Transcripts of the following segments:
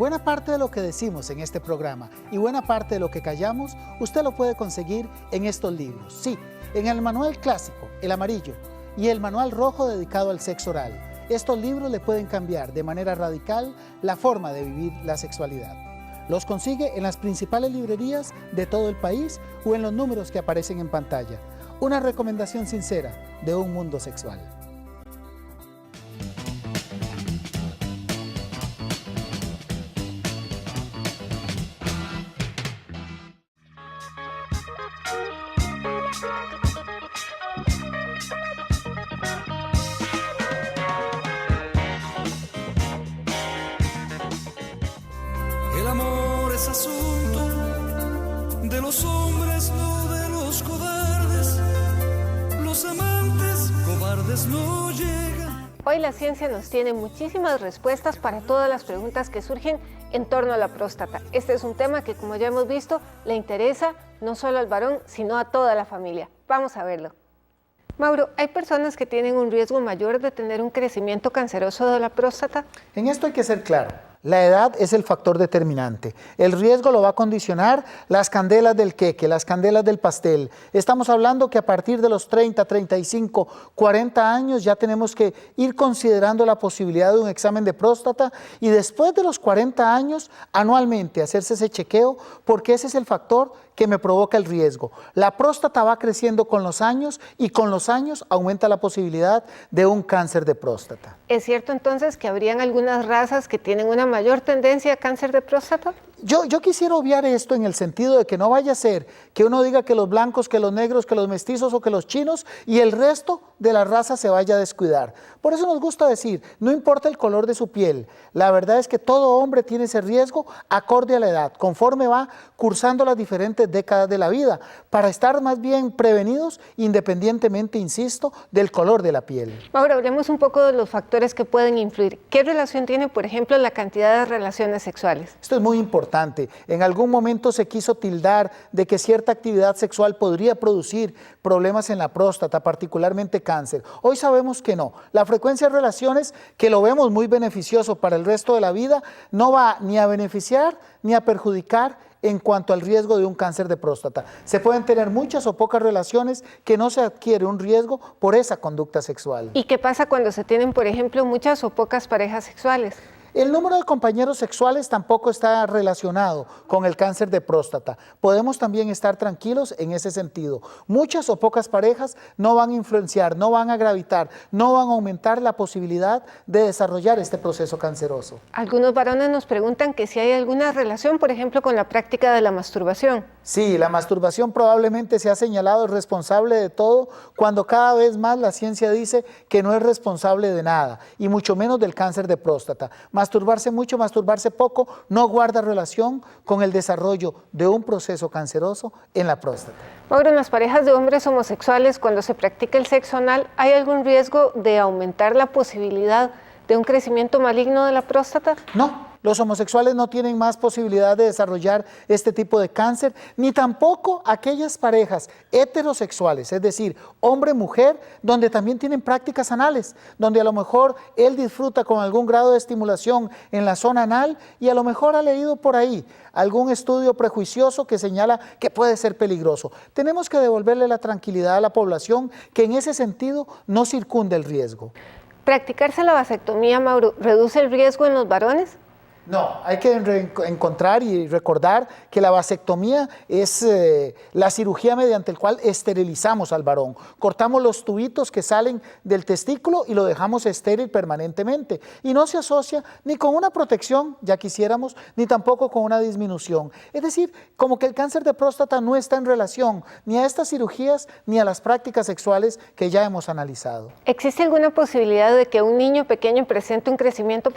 Buena parte de lo que decimos en este programa y buena parte de lo que callamos, usted lo puede conseguir en estos libros. Sí, en el manual clásico, el amarillo, y el manual rojo dedicado al sexo oral. Estos libros le pueden cambiar de manera radical la forma de vivir la sexualidad. Los consigue en las principales librerías de todo el país o en los números que aparecen en pantalla. Una recomendación sincera de un mundo sexual. El amor es asunto de los hombres, no de los cobardes. Los amantes cobardes no llegan. Hoy la ciencia nos tiene muchísimas respuestas para todas las preguntas que surgen en torno a la próstata. Este es un tema que, como ya hemos visto, le interesa no solo al varón, sino a toda la familia. Vamos a verlo. Mauro, ¿hay personas que tienen un riesgo mayor de tener un crecimiento canceroso de la próstata? En esto hay que ser claro. La edad es el factor determinante. El riesgo lo va a condicionar las candelas del queque, las candelas del pastel. Estamos hablando que a partir de los 30, 35, 40 años ya tenemos que ir considerando la posibilidad de un examen de próstata y después de los 40 años anualmente hacerse ese chequeo porque ese es el factor que me provoca el riesgo. La próstata va creciendo con los años y con los años aumenta la posibilidad de un cáncer de próstata. ¿Es cierto entonces que habrían algunas razas que tienen una mayor tendencia a cáncer de próstata? Yo quisiera obviar esto en el sentido de que no vaya a ser que uno diga que los blancos, que los negros, que los mestizos o que los chinos y el resto de la raza se vaya a descuidar. Por eso nos gusta decir, no importa el color de su piel, la verdad es que todo hombre tiene ese riesgo acorde a la edad, conforme va cursando las diferentes décadas de la vida, para estar más bien prevenidos independientemente, insisto, del color de la piel. Ahora hablemos un poco de los factores que pueden influir. ¿Qué relación tiene, por ejemplo, la cantidad de relaciones sexuales? Esto es muy importante. En algún momento se quiso tildar de que cierta actividad sexual podría producir problemas en la próstata, particularmente cáncer. Hoy sabemos que no. La frecuencia de relaciones, que lo vemos muy beneficioso para el resto de la vida, no va ni a beneficiar ni a perjudicar en cuanto al riesgo de un cáncer de próstata. Se pueden tener muchas o pocas relaciones que no se adquiere un riesgo por esa conducta sexual. ¿Y qué pasa cuando se tienen, por ejemplo, muchas o pocas parejas sexuales? El número de compañeros sexuales tampoco está relacionado con el cáncer de próstata. Podemos también estar tranquilos en ese sentido. Muchas o pocas parejas no van a influenciar, no van a gravitar, no van a aumentar la posibilidad de desarrollar este proceso canceroso. Algunos varones nos preguntan que si hay alguna relación, por ejemplo, con la práctica de la masturbación. Sí, la masturbación probablemente se ha señalado responsable de todo cuando cada vez más la ciencia dice que no es responsable de nada y mucho menos del cáncer de próstata. Masturbarse mucho, masturbarse poco no guarda relación con el desarrollo de un proceso canceroso en la próstata. Ahora, en las parejas de hombres homosexuales, cuando se practica el sexo anal, ¿hay algún riesgo de aumentar la posibilidad de un crecimiento maligno de la próstata? No. Los homosexuales no tienen más posibilidad de desarrollar este tipo de cáncer, ni tampoco aquellas parejas heterosexuales, es decir, hombre-mujer, donde también tienen prácticas anales, donde a lo mejor él disfruta con algún grado de estimulación en la zona anal y a lo mejor ha leído por ahí algún estudio prejuicioso que señala que puede ser peligroso. Tenemos que devolverle la tranquilidad a la población que en ese sentido no circunde el riesgo. ¿Practicarse la vasectomía, Mauro, reduce el riesgo en los varones? No, hay que encontrar y recordar que la vasectomía es la cirugía mediante la cual esterilizamos al varón. Cortamos los tubitos que salen del testículo y lo dejamos estéril permanentemente. Y no se asocia ni con una protección, ya quisiéramos, ni tampoco con una disminución. Es decir, como que el cáncer de próstata no está en relación ni a estas cirugías ni a las prácticas sexuales que ya hemos analizado. ¿Existe alguna posibilidad de que un niño pequeño presente un crecimiento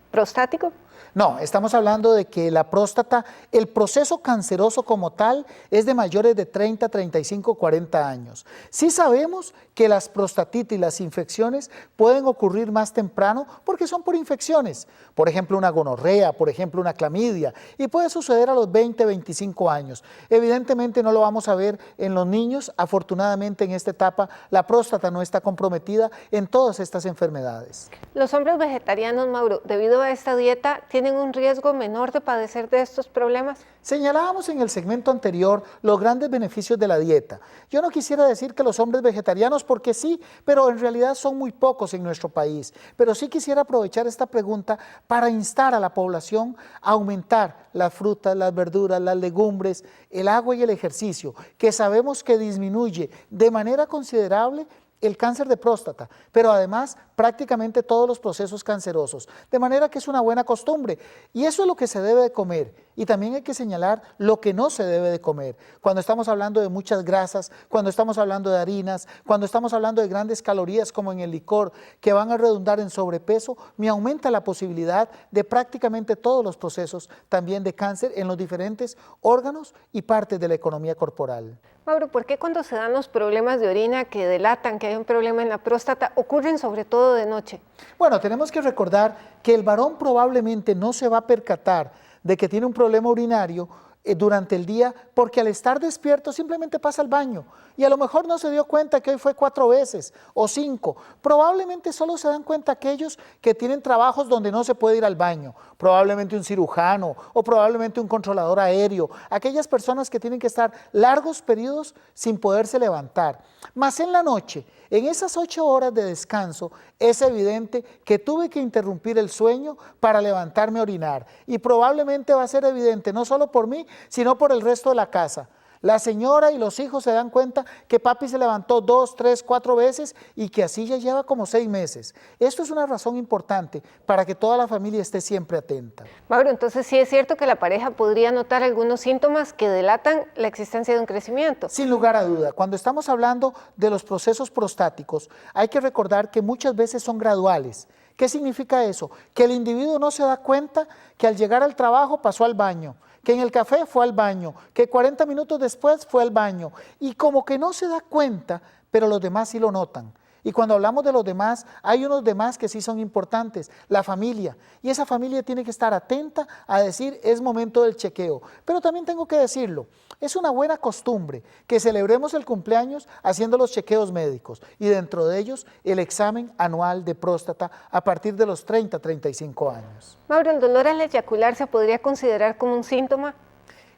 prostático? No, estamos hablando de que la próstata, el proceso canceroso como tal es de mayores de 30, 35, 40 años. Sí sabemos que las prostatitis, las infecciones pueden ocurrir más temprano porque son por infecciones. Por ejemplo, una gonorrea, por ejemplo, una clamidia, y puede suceder a los 20, 25 años. Evidentemente no lo vamos a ver en los niños. Afortunadamente en esta etapa la próstata no está comprometida en todas estas enfermedades. Los hombres vegetarianos, Mauro, debido a esta dieta, tienen un riesgo menor de padecer de estos problemas? Señalábamos en el segmento anterior los grandes beneficios de la dieta. Yo no quisiera decir que los hombres vegetarianos, porque sí, pero en realidad son muy pocos en nuestro país. Pero sí quisiera aprovechar esta pregunta para instar a la población a aumentar las frutas, las verduras, las legumbres, el agua y el ejercicio, que sabemos que disminuye de manera considerable el cáncer de próstata, pero además prácticamente todos los procesos cancerosos, de manera que es una buena costumbre y eso es lo que se debe de comer. Y también hay que señalar lo que no se debe de comer, cuando estamos hablando de muchas grasas, cuando estamos hablando de harinas, cuando estamos hablando de grandes calorías como en el licor, que van a redundar en sobrepeso, me aumenta la posibilidad de prácticamente todos los procesos también de cáncer en los diferentes órganos y partes de la economía corporal. Mauro, ¿por qué cuando se dan los problemas de orina que delatan que hay un problema en la próstata ocurren sobre todo de noche? Bueno, tenemos que recordar que el varón probablemente no se va a percatar de que tiene un problema urinario durante el día, porque al estar despierto simplemente pasa al baño y a lo mejor no se dio cuenta que hoy fue 4 veces o 5. Probablemente solo se dan cuenta aquellos que tienen trabajos donde no se puede ir al baño, probablemente un cirujano o probablemente un controlador aéreo, aquellas personas que tienen que estar largos periodos sin poderse levantar. Mas en la noche, en esas 8 horas de descanso, es evidente que tuve que interrumpir el sueño para levantarme a orinar y probablemente va a ser evidente no solo por mí, sino por el resto de la casa. La señora y los hijos se dan cuenta que papi se levantó 2, 3, 4 veces y que así ya lleva como 6 meses. Esto es una razón importante para que toda la familia esté siempre atenta. Mauro, entonces sí es cierto que la pareja podría notar algunos síntomas que delatan la existencia de un crecimiento. Sin lugar a duda, cuando estamos hablando de los procesos prostáticos, hay que recordar que muchas veces son graduales. ¿Qué significa eso? Que el individuo no se da cuenta que al llegar al trabajo pasó al baño, que en el café fue al baño, que 40 minutos después fue al baño y como que no se da cuenta, pero los demás sí lo notan. Y cuando hablamos de los demás, hay unos demás que sí son importantes, la familia. Y esa familia tiene que estar atenta a decir, es momento del chequeo. Pero también tengo que decirlo, es una buena costumbre que celebremos el cumpleaños haciendo los chequeos médicos y dentro de ellos el examen anual de próstata a partir de los 30-35 años. Mauro, ¿el dolor al eyacular se podría considerar como un síntoma?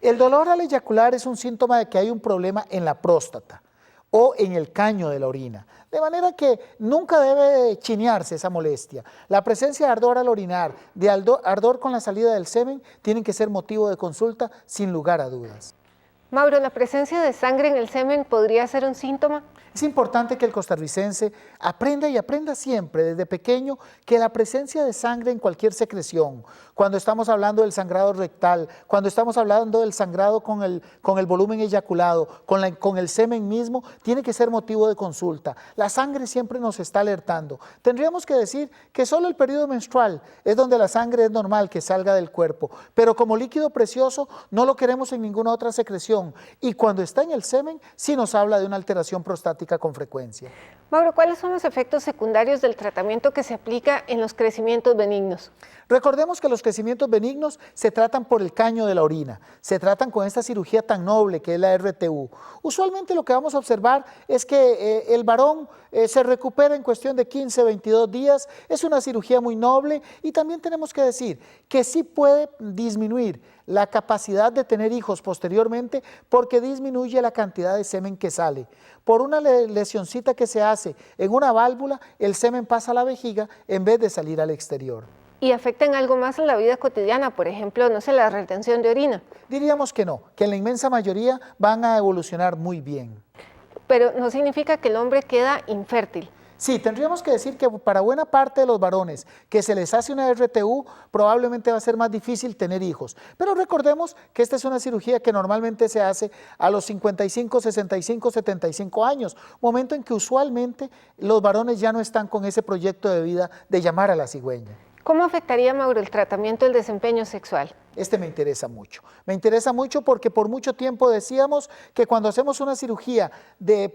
El dolor al eyacular es un síntoma de que hay un problema en la próstata o en el caño de la orina. De manera que nunca debe chinearse esa molestia. La presencia de ardor al orinar, de ardor con la salida del semen, tienen que ser motivo de consulta sin lugar a dudas. Mauro, ¿la presencia de sangre en el semen podría ser un síntoma? Es importante que el costarricense aprenda y aprenda siempre desde pequeño que la presencia de sangre en cualquier secreción, cuando estamos hablando del sangrado rectal, cuando estamos hablando del sangrado con el volumen eyaculado, con el semen mismo, tiene que ser motivo de consulta. La sangre siempre nos está alertando. Tendríamos que decir que solo el periodo menstrual es donde la sangre es normal que salga del cuerpo, pero como líquido precioso no lo queremos en ninguna otra secreción y cuando está en el semen sí nos habla de una alteración prostática con frecuencia. Mauro, ¿cuáles son los efectos secundarios del tratamiento que se aplica en los crecimientos benignos? Recordemos que los crecimientos benignos se tratan por el caño de la orina, se tratan con esta cirugía tan noble que es la RTU. Usualmente lo que vamos a observar es que el varón se recupera en cuestión de 15, 22 días, es una cirugía muy noble y también tenemos que decir que sí puede disminuir la capacidad de tener hijos posteriormente porque disminuye la cantidad de semen que sale. Por una lesioncita que se hace en una válvula, el semen pasa a la vejiga en vez de salir al exterior. ¿Y afectan algo más en la vida cotidiana? Por ejemplo, no sé, la retención de orina. Diríamos que no, que en la inmensa mayoría van a evolucionar muy bien. Pero no significa que el hombre queda infértil. Sí, tendríamos que decir que para buena parte de los varones que se les hace una RTU, probablemente va a ser más difícil tener hijos. Pero recordemos que esta es una cirugía que normalmente se hace a los 55, 65, 75 años, momento en que usualmente los varones ya no están con ese proyecto de vida de llamar a la cigüeña. ¿Cómo afectaría, Mauro, el tratamiento del desempeño sexual? Este me interesa mucho. Me interesa mucho porque por mucho tiempo decíamos que cuando hacemos una cirugía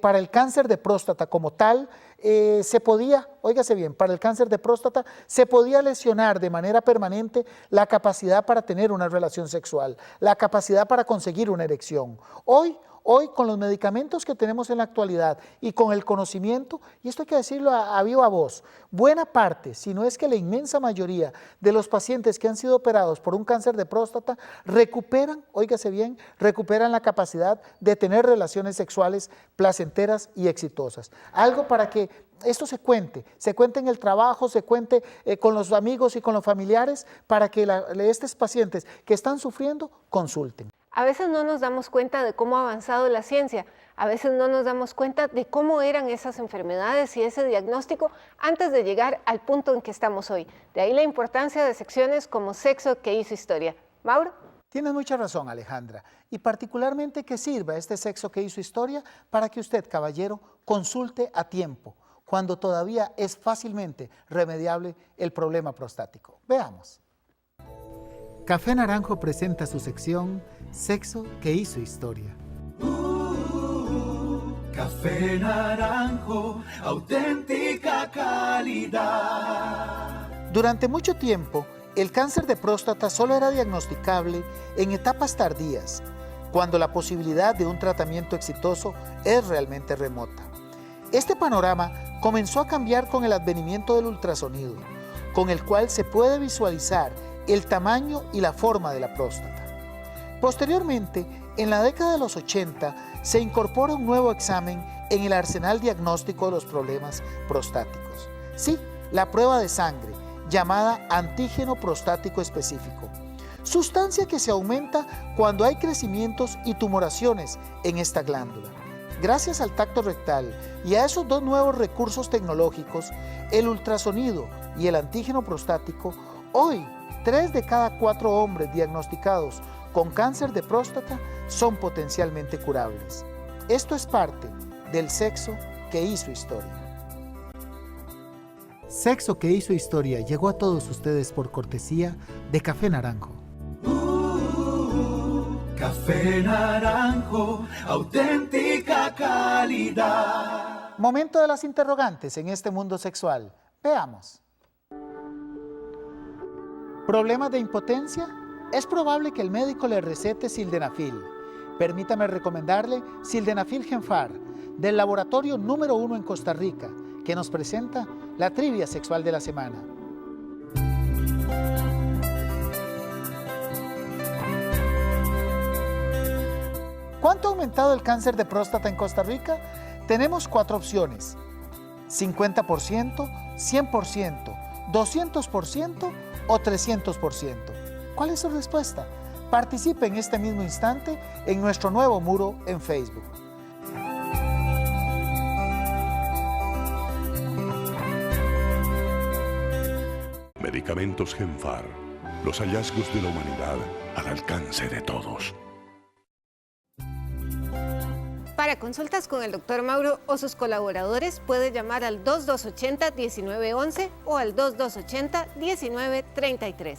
para el cáncer de próstata como tal, se podía, óigase bien, para el cáncer de próstata se podía lesionar de manera permanente la capacidad para tener una relación sexual, la capacidad para conseguir una erección. Hoy Hoy, con los medicamentos que tenemos en la actualidad y con el conocimiento, y esto hay que decirlo a viva voz, buena parte, si no es que la inmensa mayoría de los pacientes que han sido operados por un cáncer de próstata recuperan, óigase bien, recuperan la capacidad de tener relaciones sexuales placenteras y exitosas. Algo para que esto se cuente en el trabajo, se cuente con los amigos y con los familiares, para que estos pacientes que están sufriendo consulten. A veces no nos damos cuenta de cómo ha avanzado la ciencia, a veces no nos damos cuenta de cómo eran esas enfermedades y ese diagnóstico antes de llegar al punto en que estamos hoy. De ahí la importancia de secciones como Sexo que hizo historia. Mauro. Tienes mucha razón, Alejandra, y particularmente que sirva este Sexo que hizo historia para que usted, caballero, consulte a tiempo, cuando todavía es fácilmente remediable el problema prostático. Veamos. Café Naranjo presenta su sección Sexo que hizo historia. Café Naranjo, auténtica calidad. Durante mucho tiempo, el cáncer de próstata solo era diagnosticable en etapas tardías, cuando la posibilidad de un tratamiento exitoso es realmente remota. Este panorama comenzó a cambiar con el advenimiento del ultrasonido, con el cual se puede visualizar el tamaño y la forma de la próstata. Posteriormente, en la década de los 80, se incorpora un nuevo examen en el arsenal diagnóstico de los problemas prostáticos. Sí, la prueba de sangre, llamada antígeno prostático específico, sustancia que se aumenta cuando hay crecimientos y tumoraciones en esta glándula. Gracias al tacto rectal y a esos dos nuevos recursos tecnológicos, el ultrasonido y el antígeno prostático, hoy 3 de cada 4 hombres diagnosticados con cáncer de próstata son potencialmente curables. Esto es parte del Sexo que hizo historia. Sexo que hizo historia llegó a todos ustedes por cortesía de Café Naranjo. Café Naranjo, auténtica calidad. Momento de las interrogantes en este mundo sexual. Veamos. ¿Problemas de impotencia? Es probable que el médico le recete sildenafil. Permítame recomendarle Sildenafil Genfar, del laboratorio número 1 en Costa Rica, que nos presenta la trivia sexual de la semana. ¿Cuánto ha aumentado el cáncer de próstata en Costa Rica? Tenemos 4 opciones: 50%, 100%, 200% o 300%. ¿Cuál es su respuesta? Participe en este mismo instante en nuestro nuevo muro en Facebook. Medicamentos Genfar. Los hallazgos de la humanidad al alcance de todos. Para consultas con el Dr. Mauro o sus colaboradores, puede llamar al 2280-1911 o al 2280-1933.